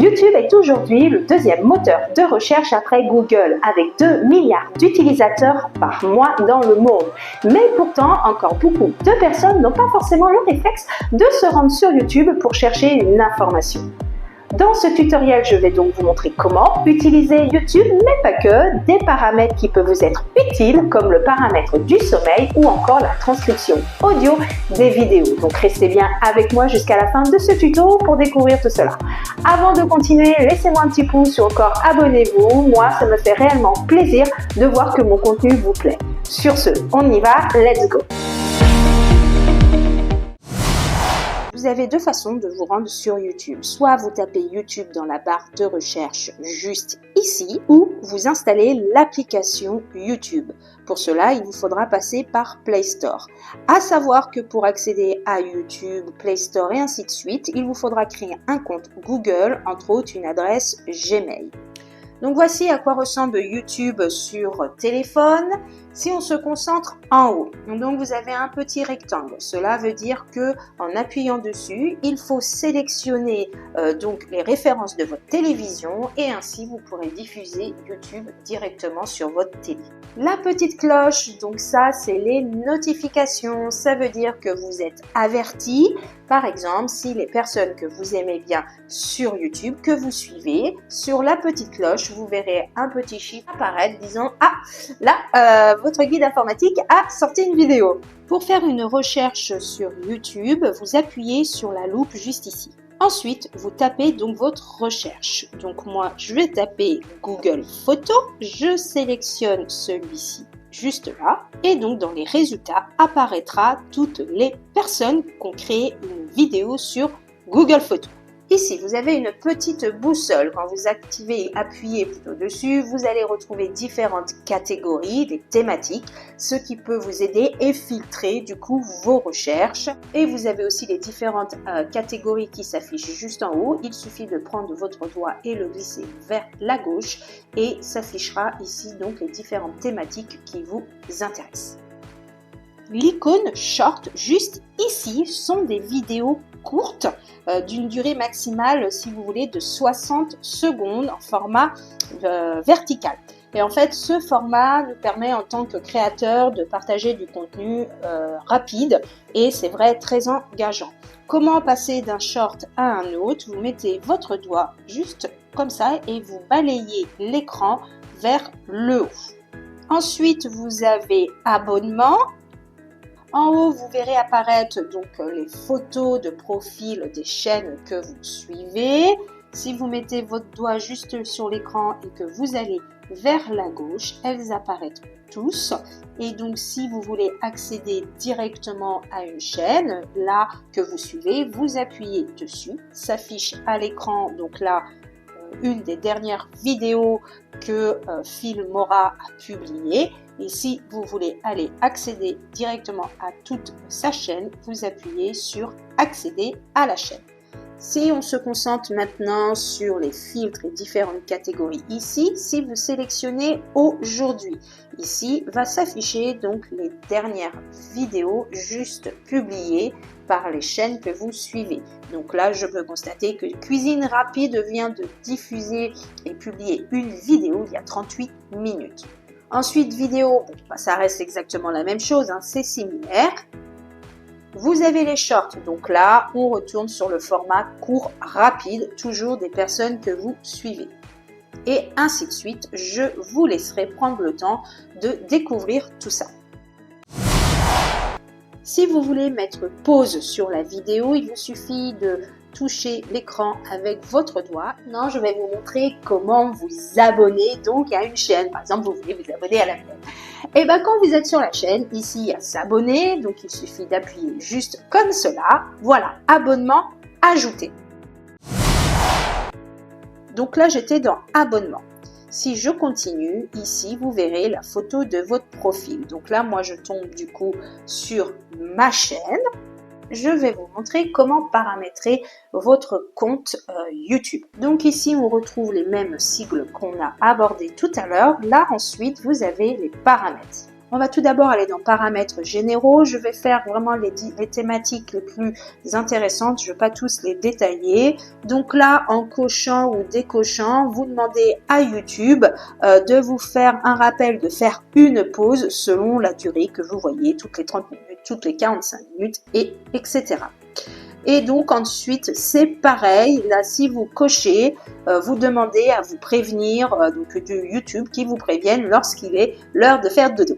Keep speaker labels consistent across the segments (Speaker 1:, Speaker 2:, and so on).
Speaker 1: YouTube est aujourd'hui le deuxième moteur de recherche après Google, avec 2 milliards d'utilisateurs par mois dans le monde. Mais pourtant, encore beaucoup de personnes n'ont pas forcément le réflexe de se rendre sur YouTube pour chercher une information. Dans ce tutoriel, je vais donc vous montrer comment utiliser YouTube, mais pas que, des paramètres qui peuvent vous être utiles, comme le paramètre du sommeil ou encore la transcription audio des vidéos. Donc restez bien avec moi jusqu'à la fin de ce tuto pour découvrir tout cela. Avant de continuer, laissez-moi un petit pouce ou encore abonnez-vous. Moi, ça me fait réellement plaisir de voir que mon contenu vous plaît. Sur ce, on y va, let's go! Vous avez deux façons de vous rendre sur YouTube. Soit vous tapez YouTube dans la barre de recherche juste ici, ou vous installez l'application YouTube. Pour cela, il vous faudra passer par Play Store. À savoir que pour accéder à YouTube, Play Store et ainsi de suite, il vous faudra créer un compte Google, entre autres une adresse Gmail. Donc voici à quoi ressemble YouTube sur téléphone. Si on se concentre en haut, donc vous avez un petit rectangle. Cela veut dire que en appuyant dessus, il faut sélectionner donc les références de votre télévision et ainsi vous pourrez diffuser YouTube directement sur votre télé. La petite cloche, donc ça c'est les notifications. Ça veut dire que vous êtes averti. Par exemple, si les personnes que vous aimez bien sur YouTube, que vous suivez, sur la petite cloche, vous verrez un petit chiffre apparaître disant « Ah, là, votre guide informatique a sorti une vidéo ». Pour faire une recherche sur YouTube, vous appuyez sur la loupe juste ici. Ensuite, vous tapez donc votre recherche. Donc moi, je vais taper Google Photos. Je sélectionne celui-ci juste là. Et donc, dans les résultats, apparaîtra toutes les personnes qui ont créé une vidéo sur Google Photos. Ici, vous avez une petite boussole. Quand vous appuyez plutôt dessus, vous allez retrouver différentes catégories, des thématiques, ce qui peut vous aider et filtrer du coup vos recherches. Et vous avez aussi les différentes catégories qui s'affichent juste en haut. Il suffit de prendre votre doigt et le glisser vers la gauche et s'affichera ici donc les différentes thématiques qui vous intéressent. L'icône Short, juste ici, sont des vidéos courtes d'une durée maximale, si vous voulez, de 60 secondes en format vertical. Et en fait, ce format nous permet en tant que créateur de partager du contenu rapide et c'est vrai très engageant. Comment passer d'un short à un autre? Vous mettez votre doigt juste comme ça et vous balayez l'écran vers le haut. Ensuite, vous avez abonnement. En haut, vous verrez apparaître donc les photos de profil des chaînes que vous suivez. Si vous mettez votre doigt juste sur l'écran et que vous allez vers la gauche, elles apparaissent tous. Et donc, si vous voulez accéder directement à une chaîne, là que vous suivez, vous appuyez dessus. S'affiche à l'écran, donc là, une des dernières vidéos que Filmora a publiées. Et si vous voulez aller accéder directement à toute sa chaîne, vous appuyez sur accéder à la chaîne. Si on se concentre maintenant sur les filtres et différentes catégories ici, si vous sélectionnez aujourd'hui, ici va s'afficher donc les dernières vidéos juste publiées par les chaînes que vous suivez. Donc là, je peux constater que Cuisine Rapide vient de diffuser et publier une vidéo il y a 38 minutes. Ensuite, vidéo, ça reste exactement la même chose, hein, c'est similaire. Vous avez les shorts, donc là, on retourne sur le format court rapide, toujours des personnes que vous suivez. Et ainsi de suite, je vous laisserai prendre le temps de découvrir tout ça. Si vous voulez mettre pause sur la vidéo, il vous suffit de toucher l'écran avec votre doigt. Maintenant, je vais vous montrer comment vous abonner donc à une chaîne. Par exemple, vous voulez vous abonner à la mienne. Et bien, quand vous êtes sur la chaîne, ici, il y a s'abonner. Donc, il suffit d'appuyer juste comme cela. Voilà, abonnement ajouté. Donc là, j'étais dans abonnement. Si je continue, ici, vous verrez la photo de votre profil. Donc là, moi, je tombe du coup sur ma chaîne. Je vais vous montrer comment paramétrer votre compte YouTube. Donc ici, on retrouve les mêmes sigles qu'on a abordés tout à l'heure. Là, ensuite, vous avez les paramètres. On va tout d'abord aller dans paramètres généraux. Je vais faire vraiment les thématiques les plus intéressantes. Je ne vais pas tous les détailler. Donc là, en cochant ou décochant, vous demandez à YouTube de vous faire un rappel de faire une pause selon la durée que vous voyez, toutes les 30 minutes, toutes les 45 minutes, etc. Et donc ensuite, c'est pareil. Là, si vous cochez, vous demandez à vous prévenir donc de YouTube qui vous prévienne lorsqu'il est l'heure de faire dodo.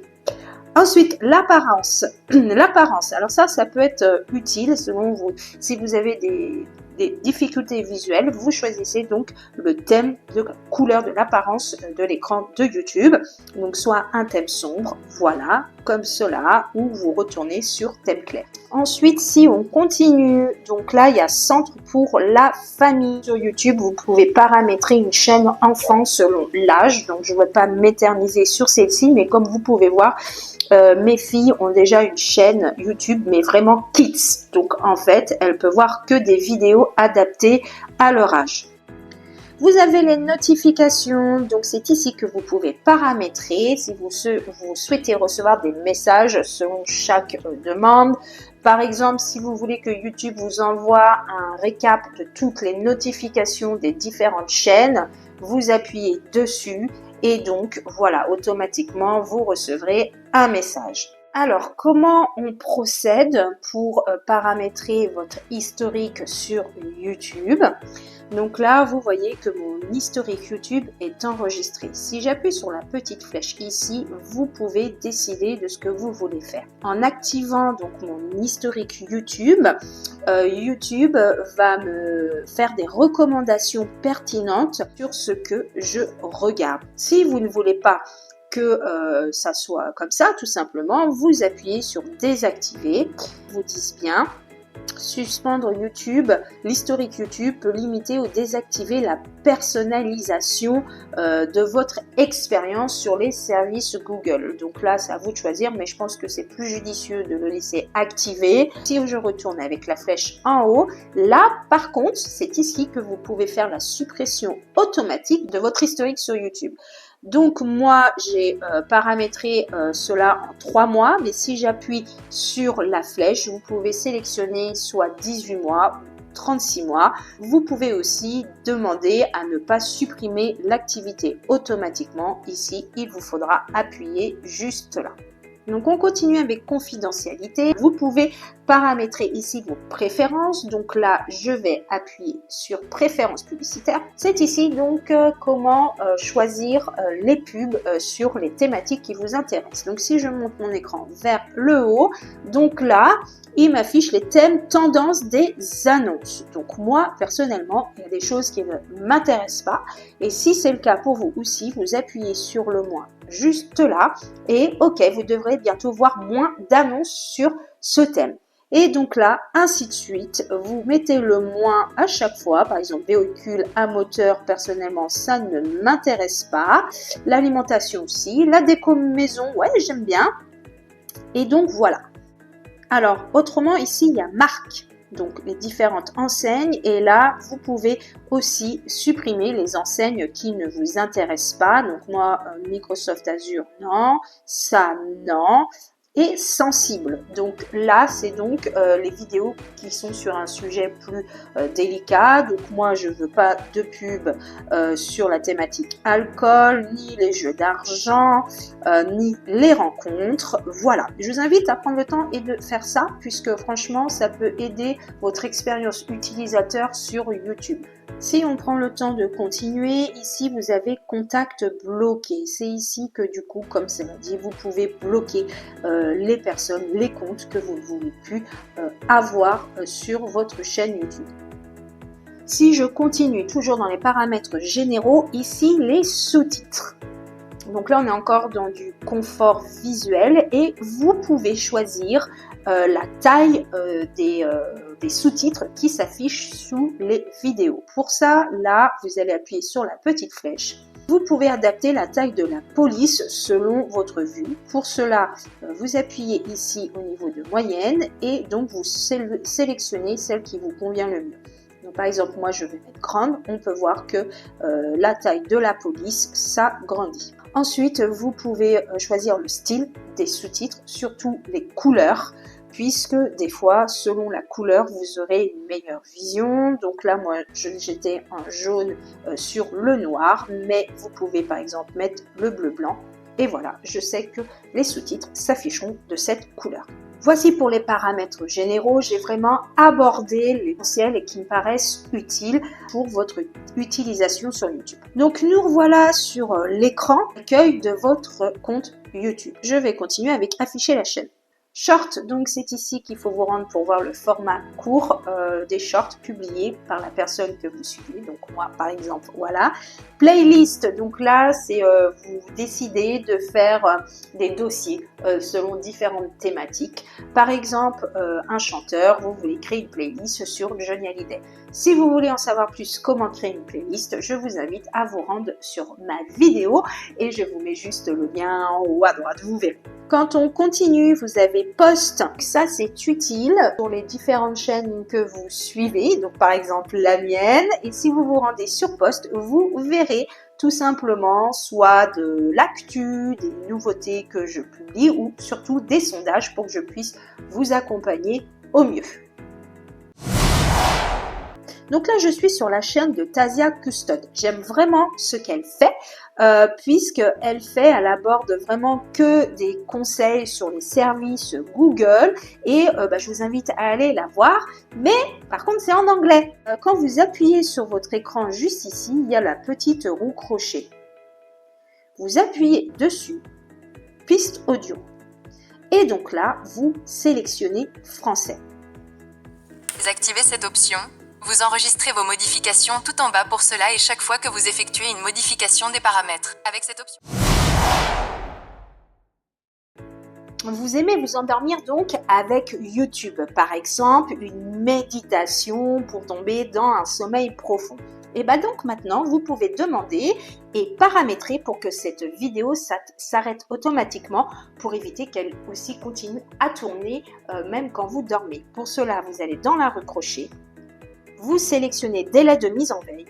Speaker 1: Ensuite, l'apparence. L'apparence, alors ça peut être utile selon vous. Si vous avez des difficultés visuelles, vous choisissez donc le thème de couleur de l'apparence de l'écran de YouTube. Donc soit un thème sombre, voilà, comme cela, ou vous retournez sur thème clair. Ensuite, si on continue, donc là, il y a centre pour la famille. Sur YouTube, vous pouvez paramétrer une chaîne enfant selon l'âge. Donc, je ne vais pas m'éterniser sur celle-ci, mais comme vous pouvez voir, mes filles ont déjà une chaîne YouTube, mais vraiment kids. Donc, en fait, elles peuvent voir que des vidéos adaptées à leur âge. Vous avez les notifications, donc c'est ici que vous pouvez paramétrer si vous souhaitez recevoir des messages selon chaque demande. Par exemple, si vous voulez que YouTube vous envoie un récap de toutes les notifications des différentes chaînes, vous appuyez dessus et donc voilà, automatiquement vous recevrez un message. Alors, comment on procède pour paramétrer votre historique sur YouTube? Donc là, vous voyez que mon historique YouTube est enregistré. Si j'appuie sur la petite flèche ici, vous pouvez décider de ce que vous voulez faire. En activant donc mon historique YouTube, YouTube va me faire des recommandations pertinentes sur ce que je regarde. Si vous ne voulez pas que ça soit comme ça, tout simplement, vous appuyez sur désactiver. Vous dites bien, suspendre YouTube, l'historique YouTube peut limiter ou désactiver la personnalisation de votre expérience sur les services Google. Donc là, c'est à vous de choisir, mais je pense que c'est plus judicieux de le laisser activer. Si je retourne avec la flèche en haut, là, par contre, c'est ici que vous pouvez faire la suppression automatique de votre historique sur YouTube. Donc moi, j'ai paramétré cela en 3 mois, mais si j'appuie sur la flèche, vous pouvez sélectionner soit 18 mois, 36 mois. Vous pouvez aussi demander à ne pas supprimer l'activité automatiquement. Ici, il vous faudra appuyer juste là. Donc on continue avec confidentialité. Vous pouvez paramétrer ici vos préférences. Donc là, je vais appuyer sur préférences publicitaires. C'est ici donc comment choisir les pubs sur les thématiques qui vous intéressent. Donc si je monte mon écran vers le haut, donc là, il m'affiche les thèmes tendances des annonces. Donc moi, personnellement, il y a des choses qui ne m'intéressent pas. Et si c'est le cas pour vous aussi, vous appuyez sur le moins juste là. Et ok, vous devrez bientôt voir moins d'annonces sur ce thème. Et donc là, ainsi de suite, vous mettez le moins à chaque fois. Par exemple, véhicule à moteur, personnellement, ça ne m'intéresse pas. L'alimentation aussi. La déco maison, ouais, j'aime bien. Et donc voilà. Alors, autrement, ici, il y a marque. Donc, les différentes enseignes. Et là, vous pouvez aussi supprimer les enseignes qui ne vous intéressent pas. Donc, moi, Microsoft Azure, non. Ça, non. Et sensible. Donc là, c'est donc les vidéos qui sont sur un sujet plus délicat. Donc moi, je veux pas de pub sur la thématique alcool, ni les jeux d'argent, ni les rencontres. Voilà. Je vous invite à prendre le temps et de faire ça, puisque franchement, ça peut aider votre expérience utilisateur sur YouTube. Si on prend le temps de continuer, ici vous avez contact bloqué. C'est ici que du coup, comme c'est dit, vous pouvez bloquer les personnes, les comptes que vous ne voulez plus avoir sur votre chaîne YouTube. Si je continue toujours dans les paramètres généraux, ici les sous-titres. Donc là, on est encore dans du confort visuel et vous pouvez choisir la taille des sous-titres qui s'affichent sous les vidéos. Pour ça, là, vous allez appuyer sur la petite flèche. Vous pouvez adapter la taille de la police selon votre vue. Pour cela, vous appuyez ici au niveau de moyenne et donc vous sélectionnez celle qui vous convient le mieux. Donc, par exemple, moi je vais mettre grande, on peut voir que la taille de la police s'agrandit. Ensuite, vous pouvez choisir le style des sous-titres, surtout les couleurs, puisque des fois, selon la couleur, vous aurez une meilleure vision. Donc là, moi, j'étais en jaune sur le noir, mais vous pouvez par exemple mettre le bleu-blanc. Et voilà, je sais que les sous-titres s'afficheront de cette couleur. Voici pour les paramètres généraux, j'ai vraiment abordé les essentiels qui me paraissent utiles pour votre utilisation sur YouTube. Donc nous revoilà sur l'écran d'accueil de votre compte YouTube. Je vais continuer avec afficher la chaîne. Short, donc c'est ici qu'il faut vous rendre pour voir le format court des shorts publiés par la personne que vous suivez. Donc moi par exemple, voilà. Playlist, donc là c'est vous décidez de faire des dossiers selon différentes thématiques. Par exemple, un chanteur, vous voulez créer une playlist sur Johnny Hallyday. Si vous voulez en savoir plus comment créer une playlist, je vous invite à vous rendre sur ma vidéo et je vous mets juste le lien en haut à droite, vous verrez. Quand on continue, vous avez post. Ça, c'est utile pour les différentes chaînes que vous suivez. Donc, par exemple, la mienne. Et si vous vous rendez sur post, vous verrez tout simplement soit de l'actu, des nouveautés que je publie ou surtout des sondages pour que je puisse vous accompagner au mieux. Donc là, je suis sur la chaîne de Tasia Custode. J'aime vraiment ce qu'elle fait, puisqu'elle elle aborde vraiment que des conseils sur les services Google. Et je vous invite à aller la voir. Mais par contre, c'est en anglais. Quand vous appuyez sur votre écran juste ici, il y a la petite roue crochet. Vous appuyez dessus, piste audio. Et donc là, vous sélectionnez français.
Speaker 2: Vous activez cette option. Vous enregistrez vos modifications tout en bas pour cela et chaque fois que vous effectuez une modification des paramètres. Avec cette option.
Speaker 1: Vous aimez vous endormir donc avec YouTube, par exemple une méditation pour tomber dans un sommeil profond. Et bien donc maintenant, vous pouvez demander et paramétrer pour que cette vidéo s'arrête automatiquement pour éviter qu'elle aussi continue à tourner même quand vous dormez. Pour cela, vous allez dans la roue crochet. Vous sélectionnez délai de mise en veille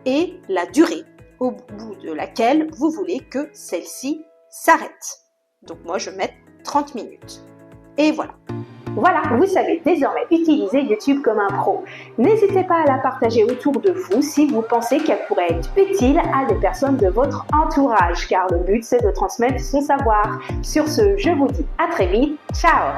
Speaker 1: et la durée au bout de laquelle vous voulez que celle-ci s'arrête. Donc moi, je mets 30 minutes. Et voilà. Voilà, vous savez désormais utiliser YouTube comme un pro. N'hésitez pas à la partager autour de vous si vous pensez qu'elle pourrait être utile à des personnes de votre entourage, car le but c'est de transmettre son savoir. Sur ce, je vous dis à très vite. Ciao!